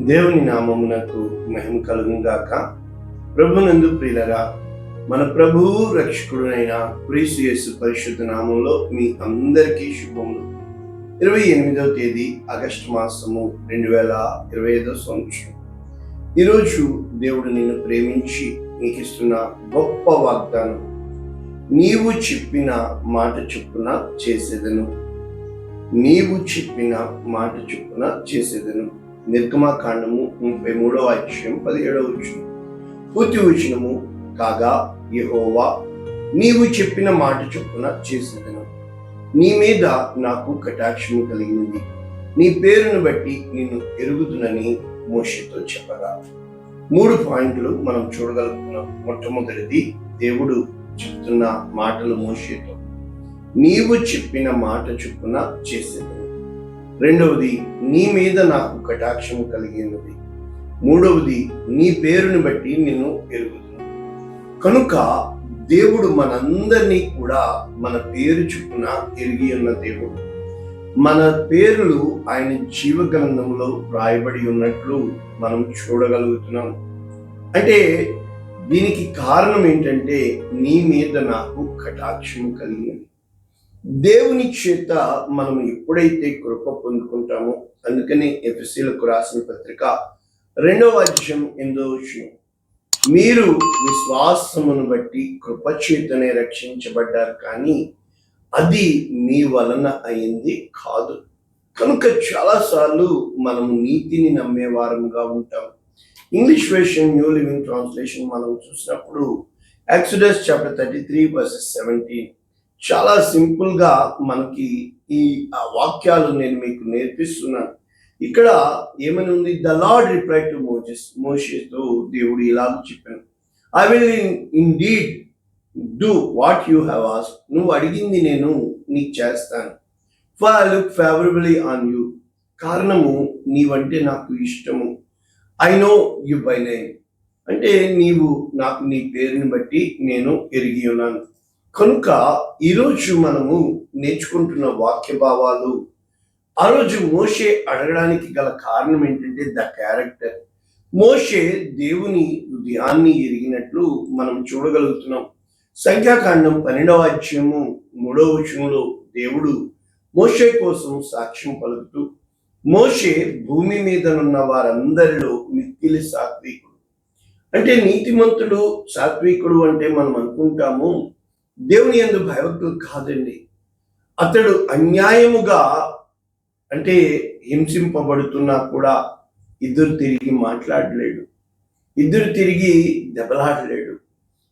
దేవుని నామమునకు మహిమ కలుగును గాక. ప్రభునందు ప్రియులరా, మన ప్రభువు రక్షకుడునైన క్రీస్తు యేసు పరిశుద్ధ నామంలో మీ అందరికీ శుభములు. 28వ తేదీ ఆగస్టు మాసము 2025 సంవత్సరం. ఈరోజు దేవుడు నిన్ను ప్రేమించి నీకు ఇస్తున్న గొప్ప వాగ్దానం, నీవు చెప్పిన మాట చొప్పున చేసేదను. నీవు చెప్పిన మాట చొప్పున చేసేదను. నిర్గమకాండము 33వ అధ్యాయం 17వ వచనం. పూర్తి వచనము, కాగా యెహోవా నీవు చెప్పిన మాట చొప్పున చేసేదను. నీ మీద నాకు కటాక్షము కలిగినది, నీ పేరును బట్టి నిన్ను ఎరుగుదునని మోషేతో చెప్పగా. 3 పాయింట్లు మనం చూడగలుగుతున్నాం. మొట్టమొదటిది, దేవుడు చెప్తున్న మాటలు మోషేతో, నీవు చెప్పిన మాట చొప్పున చేసేదను. రెండవది, నీ మీద నాకు కటాక్షం కలిగినది. మూడవది, నీ పేరుని బట్టి నిన్ను ఎరుగుదును. కనుక దేవుడు మనందరినీ కూడా మన పేరు చొప్పున ఎరిగి ఉన్న దేవుడు. మన పేర్లు ఆయన జీవ గ్రంథంలో రాయబడి ఉన్నట్లు మనం చూడగలుగుతున్నాం. అంటే దీనికి కారణం ఏంటంటే, నీ మీద నాకు కటాక్షం కలిగినది. దేవుని చేత మనం ఎప్పుడైతే కృప పొందుకుంటామో, అందుకని ఎఫెసీయులకు రాసిన పత్రిక 2వ అధ్యాయం 8వ వచనం, మీరు విశ్వాసమును బట్టి కృప చేతనే రక్షించబడ్డారు, కానీ అది మీ వలన అయింది కాదు. కనుక చాలాసార్లు మనం నీతిని నమ్మేవారంగా ఉంటాం. English version new living translation మనం చూసినప్పుడు ఎక్సోడస్ చాప్టర్ 33:17 చాలా సింపుల్ గా మనకి ఈ వాక్యాలు నేను మీకు నేర్పిస్తున్నాను. ఇక్కడ ఏమని ఉంది? The lord replied to Moses, మోషేతో దేవుడు ఇలాగ చెప్పాను, I will indeed do what you have asked. నువ్వు అడిగింది నేను నీకు చేస్తాను. For I look favourably on you. కారణము, నీవంటే నాకు ఇష్టము. I know you by name, అంటే నీవు నాకు నీ పేరుని బట్టి నేను ఎరిగి ఉన్నాను. కనుక ఈరోజు మనము నేర్చుకుంటున్న వాక్య భావాలు, ఆ రోజు మోషే అడగడానికి గల కారణం ఏంటంటే ద క్యారెక్టర్. మోషే దేవుని హృదయాన్ని ఎరిగినట్లు మనం చూడగలుగుతున్నాం. సంఖ్యాకాండం 12వ అధ్యాయము 3వ వచనంలో దేవుడు మోషే కోసం సాక్ష్యం పలుకుతూ, మోషే భూమి మీద ఉన్న వారందరిలో మిక్కిలి సాత్వికుడు. అంటే నీతిమంతుడు, సాత్వికుడు అంటే మనం అనుకుంటాము దేవుని యందు భయభక్తులు కాదండి. అతడు అన్యాయముగా, అంటే హింసింపబడుతున్నా కూడా ఎదురు తిరిగి మాట్లాడలేడు, ఎదురు తిరిగి దెబ్బలాడలేడు,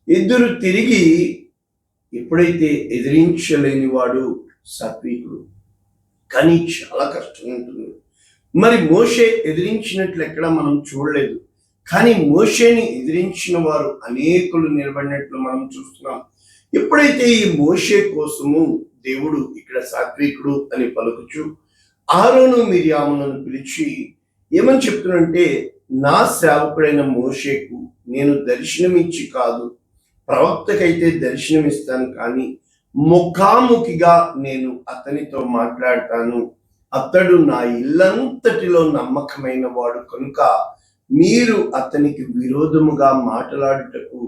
ఎదురు తిరిగి ఎప్పుడైతే ఎదిరించలేని వాడు సాత్వికుడు. కానీ చాలా కష్టం ఉంటుంది. మరి మోషే ఎదిరించినట్లు ఎక్కడ మనం చూడలేదు, కానీ మోషేని ఎదిరించిన వారు అనేకులు నిలబడినట్లు మనం చూస్తున్నాం. ఎప్పుడైతే ఈ మోషే కోసము దేవుడు ఇక్కడ సాత్వికుడు అని పలుకుచు ఆరోను మిర్యాములను పిలిచి ఏమని చెప్తున్నంటే, నా సేవకుడైన మోషేకు నేను దర్శనమిచ్చి కాదు, ప్రవక్తకైతే దర్శనమిస్తాను, కానీ ముఖాముఖిగా నేను అతనితో మాట్లాడతాను. అతడు నా ఇల్లంతటిలో నమ్మకమైన వాడు కనుక మీరు అతనికి విరోధముగా మాట్లాడుటకు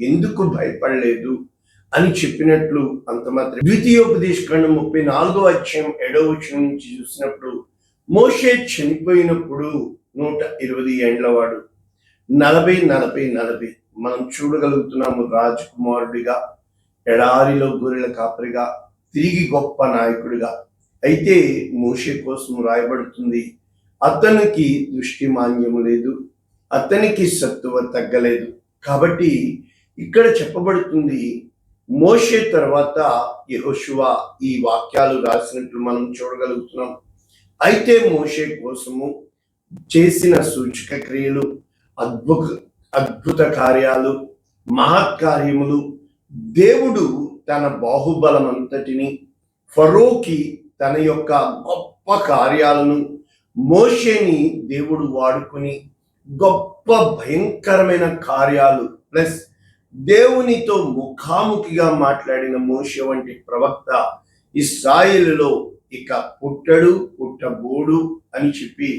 ఎందుకు భయపడలేదు అని చెప్పినట్లు అంత మాత్రం. ద్వితీయోపదేశకాండం 34వ అధ్యాయం 7వ వచనం నుంచి చూసినప్పుడు, మోషే చనిపోయినప్పుడు 120 ఏండ్లవాడు, 40 మనం చూడగలుగుతున్నాము. రాజకుమారుడిగా, ఎడారిలో గొర్రెల కాపరిగా, తిరిగి గొప్ప నాయకుడిగా. అయితే మోషే కోసం రాయబడుతుంది, అతనికి దృష్టి మాన్యము లేదు, అతనికి సత్తువ తగ్గలేదు. కాబట్టి ఇక్కడ చెప్పబడుతుంది, మోషే తర్వాత యెహోషువ ఈ వాక్యాలు రాసినట్లు మనం చూడగలుగుతున్నాం. అయితే మోషే కోసము చేసిన సూచక క్రియలు, అద్భుత కార్యాలు, మహత్కార్యములు, దేవుడు తన బాహుబలం అంతటిని, ఫరోకి తన యొక్క గొప్ప కార్యాలను మోషేని దేవుడు వాడుకొని గొప్ప భయంకరమైన కార్యాలు, ప్లస్ దేవునితో ముఖాముఖిగా మాట్లాడిన మోషే వంటి ప్రవక్త ఇశ్రాయేలులో ఇక పుట్టడు, పుట్టబోడు అని చెప్పి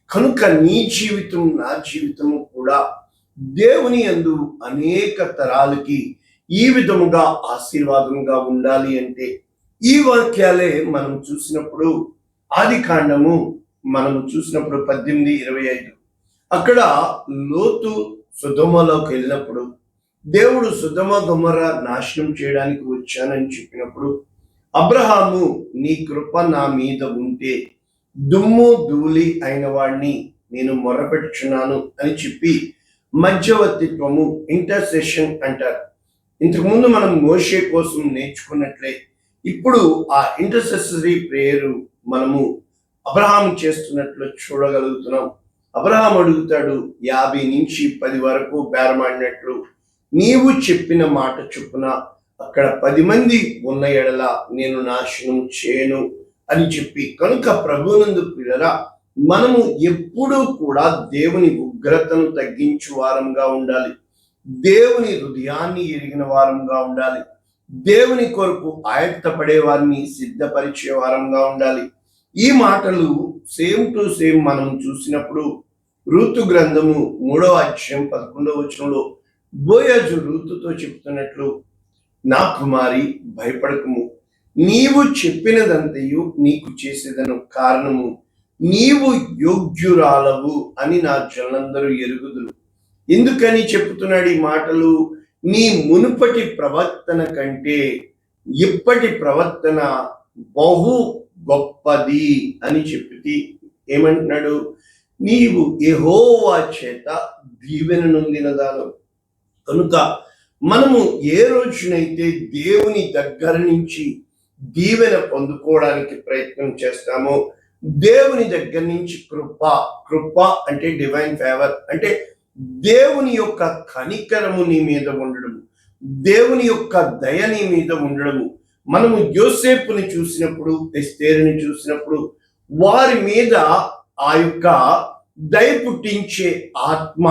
కనుక నీ జీవితం నా జీవితము కూడా దేవుని యందు అనేక తరాలకి ఈ విధముగా ఆశీర్వాదంగా ఉండాలి అంటే ఈ వాక్యాలే మనం చూసినప్పుడు ఆది కాండము మనం చూసినప్పుడు 18:25 అక్కడ లోతు సొదొమలోకి వెళ్ళినప్పుడు దేవుడు సొదొమ గొమొర్ర నాశనం చేయడానికి వచ్చానని చెప్పినప్పుడు అబ్రహాము నీ కృప నా మీద ఉంటే దుమ్ము ధూళి అయిన వాడిని నేను మొరపెట్టుచున్నాను అని చెప్పి మధ్యవర్తిత్వము ఇంటర్సెషన్ అంటారు. ఇంతకుముందు మనం మోషే కోసం నేర్చుకున్నట్లే ఇప్పుడు ఆ ఇంటర్సెసరీ ప్రేయర్ మనము అబ్రహాం చేస్తున్నట్లు చూడగలుగుతున్నాం. అబ్రహాం అడుగుతాడు 50 నుంచి 10 వరకు బేరమాడినట్లు నీవు చెప్పిన మాట చొప్పున అక్కడ 10 మంది ఉన్న ఎడల నేను నాశనం చేయను అని చెప్పి. కనుక ప్రభువునందు ప్రియులారా మనము ఎప్పుడూ కూడా దేవుని ఉగ్రతను తగ్గించు వారంగా ఉండాలి, దేవుని హృదయాన్ని ఎరిగిన వారంగా ఉండాలి, దేవుని కొరకు ఆయత్తపడే వారిని సిద్ధపరిచే వారంగా ఉండాలి. ఈ మాటలు సేమ్ టు సేమ్ మనం చూసినప్పుడు రూతు గ్రంథము 3వ అధ్యాయం 11వ వచనంలో బోయజు రూతుతో చెప్తున్నట్లు నా కుమారి భయపడకము, నీవు చెప్పినదంతయు నీకు చేసేదను, కారణము నీవు యోగ్యురాలవు అని నా జనులందరూ ఎరుగుదురు. ఎందుకని చెప్తున్నాడు ఈ మాటలు? నీ మునుపటి ప్రవర్తన కంటే ఇప్పటి ప్రవర్తన బహు గొప్పది అని చెప్పి ఏమంటున్నాడు? నీవు యెహోవా చేత దీవెన నొందినదాను. కనుక మనము ఏ రోజునైతే దేవుని దగ్గర నుంచి దీవెన పొందుకోవడానికి ప్రయత్నం చేస్తామో, దేవుని దగ్గర నుంచి కృప అంటే డివైన్ ఫేవర్, అంటే దేవుని యొక్క కనికరము నీ మీద ఉండడము, దేవుని యొక్క దయ నీ మీద ఉండడము. మనము యోసేపుని చూసినప్పుడు, ఎస్తేరుని చూసినప్పుడు వారి మీద ఆ యొక్క దయ పుట్టించే ఆత్మ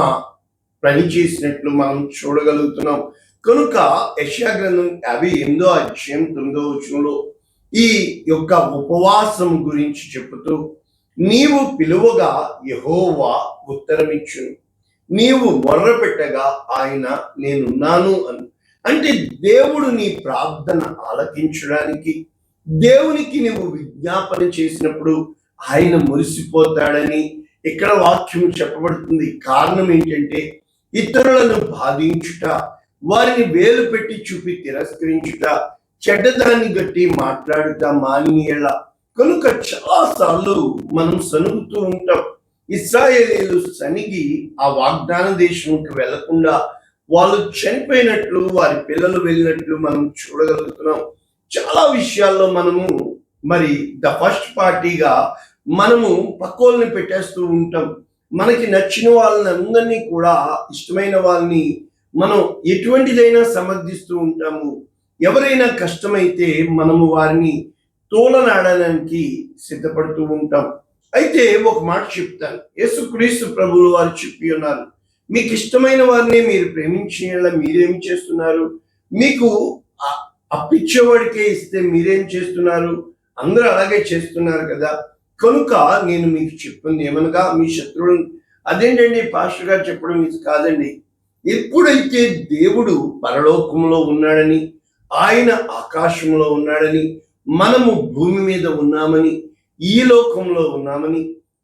పనిచేసినట్లు మనం చూడగలుగుతున్నాం. కనుక యెషయా గ్రంథం 58వ అధ్యాయం 9వ వచనంలో ఈ యొక్క ఉపవాసం గురించి చెబుతూ నీవు పిలువగా యెహోవా ఉత్తరమిచ్చును, నీవు మొర్ర పెట్టగా ఆయన నేనున్నాను అని. అంటే దేవుడు నీ ప్రార్థన ఆలకించడానికి, దేవునికి నువ్వు విజ్ఞాపన చేసినప్పుడు ఆయన మురిసిపోతాడని ఇక్కడ వాక్యం చెప్పబడుతుంది. కారణం ఏంటంటే ఇతరులను బాధించుట, వారిని వేలు పెట్టి చూపి తిరస్కరించుట, చెడ్డదాన్ని గట్టి మాట్లాడుట మానియల. కనుక చాలాసార్లు మనం సనుగుతూ ఉంటాం. ఇశ్రాయేలీయులు సనిగి ఆ వాగ్దాన దేశంకి వెళ్లకుండా వాళ్ళు చనిపోయినట్లు, వారి పిల్లలు వెళ్ళినట్లు మనం చూడగలుగుతున్నాం. చాలా విషయాల్లో మనము మరి ద ఫస్ట్ పార్టీగా మనము పక్కోల్ని పెట్టేస్తూ ఉంటాం. మనకి నచ్చిన వాళ్ళని అందరినీ కూడా, ఇష్టమైన వాళ్ళని మనం ఎటువంటిదైనా సమర్థిస్తూ ఉంటాము. ఎవరైనా కష్టమైతే మనము వారిని తోలనాడడానికి సిద్ధపడుతూ ఉంటాం. అయితే ఒక మాట చెప్తాను, యేసుక్రీస్తు ప్రభువు వారు చెప్పి ఉన్నారు, మీకు ఇష్టమైన వారిని మీరు ప్రేమించేలా మీరేం చేస్తున్నారు? మీకు అప్పిచ్చేవాడికే ఇస్తే మీరేం చేస్తున్నారు? అందరూ అలాగే చేస్తున్నారు కదా. కనుక నేను మీకు చెప్పింది ఏమనగా, మీ శత్రువులు. అదేంటండి పాస్టర్ గారు చెప్పడం ఇది కాదండి. ఎప్పుడైతే దేవుడు పరలోకంలో ఉన్నాడని, ఆయన ఆకాశంలో ఉన్నాడని, మనము భూమి మీద ఉన్నామని, ఈ లోకంలో ఉన్నామని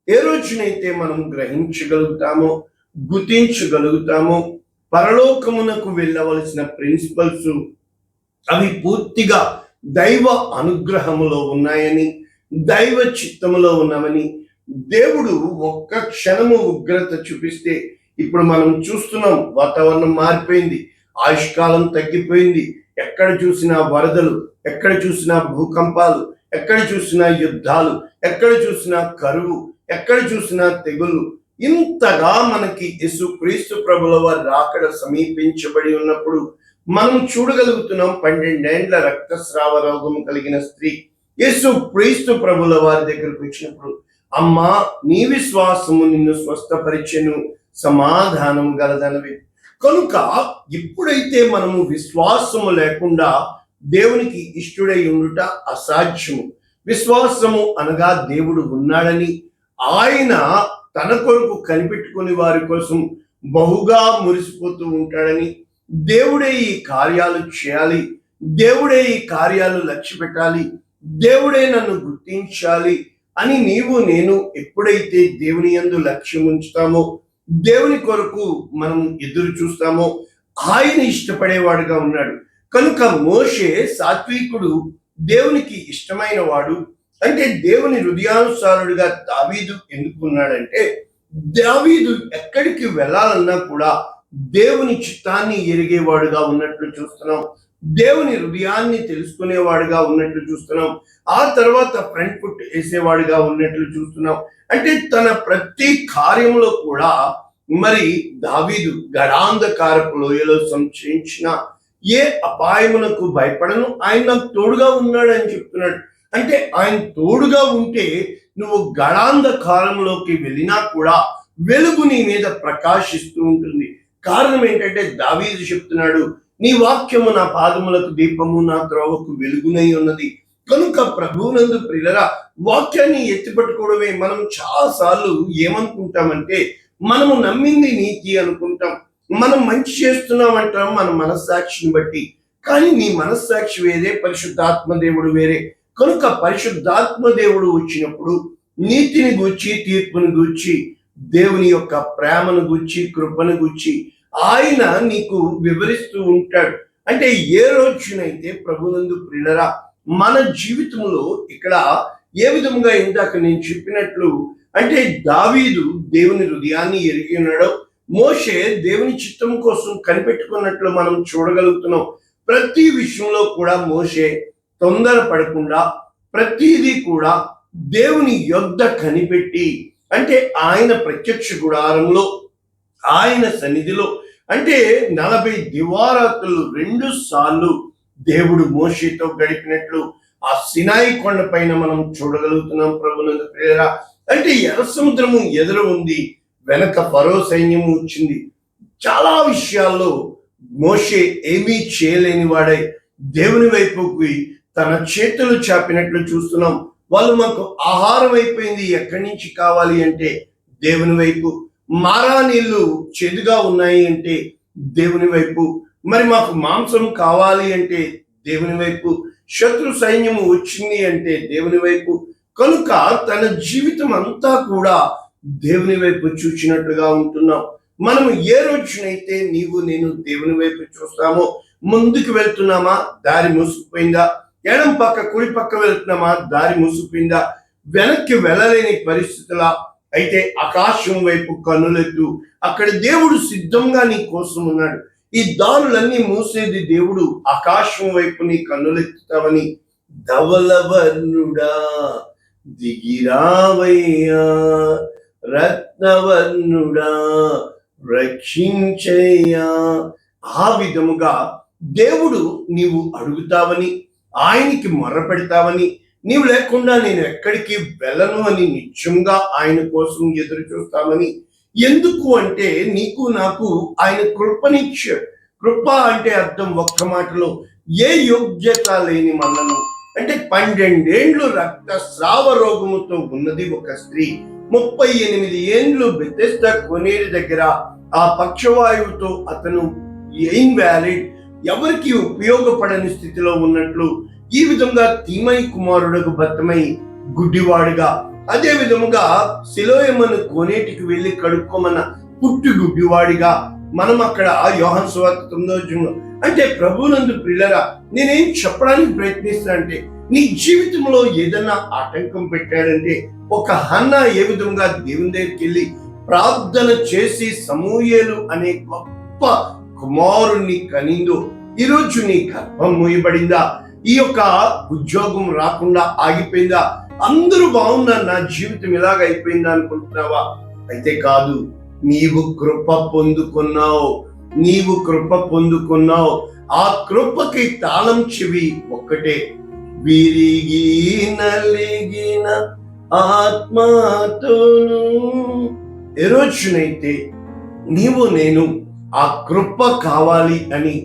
ఏ రోజునైతే మనం గ్రహించగలుగుతామో, గుర్తించగలుగుతామో, పరలోకమునకు వెళ్ళవలసిన ప్రిన్సిపల్స్ అవి పూర్తిగా దైవ అనుగ్రహములో ఉన్నాయని, దైవ చిత్తములో ఉన్నామని, దేవుడు ఒక్క క్షణము ఉగ్రత చూపిస్తే, ఇప్పుడు మనం చూస్తున్నాం వాతావరణం మారిపోయింది, ఆయుష్కాలం తగ్గిపోయింది, ఎక్కడ చూసినా వరదలు, ఎక్కడ చూసినా భూకంపాలు, ఎక్కడ చూసినా యుద్ధాలు, ఎక్కడ చూసినా కరువు, ఎక్కడ చూసినా తెగులు. ఇంతగా మనకి యేసుక్రీస్తు ప్రభుల వారి రాకడ సమీపించబడి ఉన్నప్పుడు మనం చూడగలుగుతున్నాం. 12 ఏండ్ల రక్తస్రావ రోగం కలిగిన స్త్రీ యేసుక్రీస్తు ప్రభుల వారి దగ్గరకు వచ్చినప్పుడు, అమ్మా నీ విశ్వాసము నిన్ను స్వస్థపరిచెను, సమాధానం గలదనవి. కనుక ఎప్పుడైతే మనము విశ్వాసము లేకుండా దేవునికి ఇష్టుడై ఉండుట అసాధ్యము. విశ్వాసము అనగా దేవుడు ఉన్నాడని, ఆయన తన కొరకు కనిపెట్టుకుని వారి కోసం బహుగా మురిసిపోతూ ఉంటాడని, దేవుడే ఈ కార్యాలు చేయాలి, దేవుడే ఈ కార్యాలు లక్ష్య పెట్టాలి, దేవుడే నన్ను గుర్తించాలి అని నీవు నేను ఎప్పుడైతే దేవుని యందు లక్ష్యం ఉంచుతామో, దేవుని కొరకు మనం ఎదురు చూస్తామో, ఆయన ఇష్టపడేవాడుగా ఉన్నాడు. కనుక మోషే సాత్వికుడు, దేవునికి ఇష్టమైన వాడు. అంటే దేవుని హృదయానుసారుడిగా దావీదు ఎందుకున్నాడంటే, దావీదు ఎక్కడికి వెళ్ళాలన్నా కూడా దేవుని చిత్తాన్ని ఎరిగేవాడుగా ఉన్నట్లు చూస్తున్నాం, దేవుని హృదయాన్ని తెలుసుకునేవాడుగా ఉన్నట్లు చూస్తున్నాం, ఆ తర్వాత ఫ్రంట్ ఫుట్ వేసేవాడుగా ఉన్నట్లు చూస్తున్నాం. అంటే తన ప్రతి కార్యంలో కూడా మరి దావీదు గడాంధకారపు లోయలో సంచరించిన ఏ అపాయమునకు భయపడను, ఆయన నాకు తోడుగా ఉన్నాడు అని చెప్తున్నాడు. అంటే ఆయన తోడుగా ఉంటే నువ్వు గడాంధకారంలోకి వెళ్ళినా కూడా వెలుగు నీ మీద ప్రకాశిస్తూ ఉంటుంది. కారణం ఏంటంటే దావీదు చెప్తున్నాడు, నీ వాక్యము నా పాదములకు దీపము, నా త్రోవకు వెలుగునై ఉన్నది. కనుక ప్రభువునందు ప్రియులరా, వాక్యాన్ని ఎత్తిపట్టుకోవడమే. మనం చాలాసార్లు ఏమనుకుంటామంటే, మనము నమ్మింది నీతి అనుకుంటాం, మనం మంచి చేస్తున్నాం అంటాం మన మనస్సాక్షిని బట్టి. కానీ నీ మనస్సాక్షి వేరే, పరిశుద్ధాత్మ దేవుడు వేరే. కనుక పరిశుద్ధాత్మ దేవుడు వచ్చినప్పుడు నీతిని గూర్చి, తీర్పుని గూర్చి, దేవుని యొక్క ప్రేమను గూర్చి, కృపను గూర్చి ఆయన నీకు వివరిస్తూ ఉంటాడు. అంటే ఏ రోజునైతే ప్రభునందు ప్రియులరా మన జీవితంలో ఇక్కడ ఏ విధంగా ఇందాక నేను చెప్పినట్లు, అంటే దావీదు దేవుని హృదయాన్ని ఎరిగి ఉన్నాడో, మోషే దేవుని చిత్తం కోసం కనిపెట్టుకున్నట్లు మనం చూడగలుగుతున్నాం. ప్రతి విషయంలో కూడా మోషే తొందర పడకుండా ప్రతిదీ కూడా దేవుని యొద్ద కనిపెట్టి, అంటే ఆయన ప్రత్యక్ష గుడారంలో, ఆయన సన్నిధిలో, అంటే 40 దివారాత్రులు 2 సార్లు దేవుడు మోషేతో గడిపినట్లు ఆ సినాయి కొండ పైన మనం చూడగలుగుతున్నాం. ప్రభునందు ప్రియులారా, అంటే ఎర్ర సముద్రము ఎదురు ఉంది, వెనక ఫరో సైన్యము వచ్చింది. చాలా విషయాల్లో మోషే ఏమీ చేయలేని వాడై దేవుని వైపుకి తన చేతులు చాపినట్లు చూస్తున్నాం. వాళ్ళు మాకు ఆహారం అయిపోయింది, ఎక్కడి నుంచి కావాలి అంటే దేవుని వైపు. మారా నీళ్లు చేదుగా ఉన్నాయి అంటే దేవుని వైపు. మరి మాకు మాంసం కావాలి అంటే దేవుని వైపు. శత్రు సైన్యము వచ్చింది అంటే దేవుని వైపు. కనుక తన జీవితం అంతా కూడా దేవుని వైపు చూచినట్లుగా ఉంటున్నాం. మనం ఏ రోజునైతే నీవు నేను దేవుని వైపు చూస్తామో, ముందుకు వెళ్తున్నామా దారి మూసుకుపోయిందా, ఎడం పక్క కుడి పక్క వెళ్తున్నామా దారి మూసుకుపోయిందా, వెనక్కి వెళ్ళలేని పరిస్థితుల అయితే ఆకాశం వైపు కన్నులెత్తు, అక్కడ దేవుడు సిద్ధంగా నీ కోసం ఉన్నాడు. ఈ దారులన్నీ మూసేది దేవుడు. ఆకాశం వైపు నీ కన్నులెత్తుతావని, ధవలవర్ణుడా దిగిరావయ్యా, రత్నవర్ణుడా రక్షించయ్యా. ఆ విధముగా దేవుడు నీవు అడుగుతావని, ఆయనకి మొర్రపెడతావని, నీవు లేకుండా నేను ఎక్కడికి వెళ్ళను అని నిత్యంగా ఆయన కోసం ఎదురు చూస్తామని. ఎందుకు అంటే నీకు నాకు ఆయన కృపనిచ్చాడు. కృప అంటే అర్థం ఒక్క మాటలో ఏ యోగ్యత లేని మనను, అంటే 12 ఏండ్లు రక్తస్రావ రోగముతో ఉన్నది ఒక స్త్రీ, 38 ఏండ్లు బెతెస్దా కోనేరు దగ్గర ఆ పక్షవాయువుతో అతను ఇన్వాలిడ్, ఎవరికి ఉపయోగపడని స్థితిలో ఉన్నట్లు, ఈ విధంగా తీమై కుమారుడకు బత్తమై గుడ్డివాడుగా, అదే విధముగా సిలోయమను కోనేటికి వెళ్ళి కడుక్కోమన్న పుట్టి గుడ్డివాడిగా మనం అక్కడ యోహాను సువార్త 9వ అధ్యాయంలో. అంటే ప్రభువునందు ప్రియులారా, నేనేం చెప్పడానికి ప్రయత్నిస్తున్నా అంటే, నీ జీవితంలో ఏదన్నా ఆటంకం పెట్టాడంటే, ఒక హన్నా ఏ విధంగా దేవుని దగ్గరికి వెళ్ళి ప్రార్థన చేసి సమూయేలు అనే గొప్ప కుమారుణ్ణి కనిందో, ఈరోజు నీ గర్భం మూయబడిందా, ఈ యొక్క ఉద్యోగం రాకుండా ఆగిపోయిందా, అందరూ బాగున్నారు, నా జీవితం ఇలాగ అయిపోయిందా అనుకుంటున్నావా? అయితే కాదు, నీవు కృప పొందుకున్నావు, నీవు కృప పొందుకున్నావు. ఆ కృపకి తాళం చెవి ఒక్కటే, విరిగి నలిగిన ఆత్మతోను. ఏ రోజునైతే నీవు నేను ఆ కృప కావాలి అని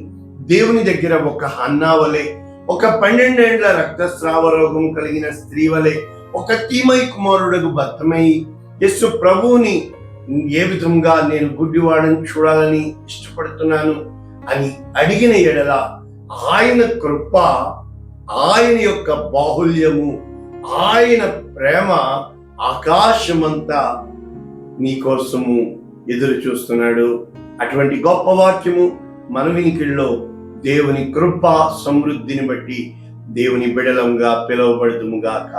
దేవుని దగ్గర ఒక హన్నా వలె, ఒక 12 ఏండ్ల రక్తస్రావ రోగం కలిగిన స్త్రీ వలె, ఒక తీమై కుమారుడకు బత్తమై యేసు ప్రభువుని ఏ విధంగా నేను గుడ్డివాడని చూడాలని ఇష్టపడుతున్నాను అని అడిగిన ఎడల ఆయన కృప, ఆయన యొక్క బాహుల్యము, ఆయన ప్రేమ ఆకాశమంతా నీకోసము ఎదురు చూస్తున్నాడు. అటువంటి గొప్ప వాక్యము మన వినికిడిలో దేవుని కృప సమృద్ధిని బట్టి దేవుని బిడలంగా పిలువబడుదుముగాక.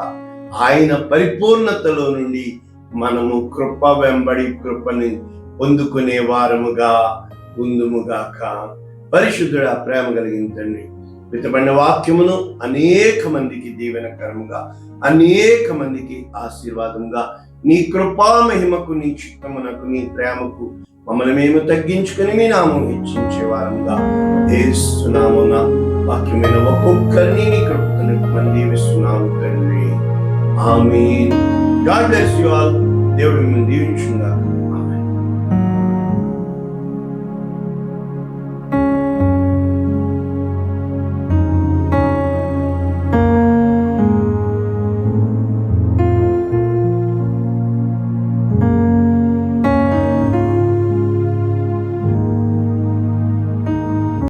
ఆయన పరిపూర్ణతలో నుండి మనము కృప వెంబడి కృపని పొందుకునే వారముగా ఉందుముగాక. పరిశుద్ధుడా, ప్రేమ కలిగిన తండ్రి, విత్తబడిన వాక్యమును అనేక మందికి దీవెనకరముగా, అనేక మందికి ఆశీర్వాదంగా, నీ కృపా మహిమకు, నీ చిత్తమునకు, నీ ప్రేమకు మమ్మల్ని మేము తగ్గించుకుని మీ నామం హెచ్చించే వారంగా యేసునామమున వాక్యమైన ఒక్కొక్కరిని నీ కృపతో నింపమని దీవిస్తున్నాము తండ్రి. ఆమేన్. God bless you all. దేవుడు మిమ్మల్ని దీవించుగాక.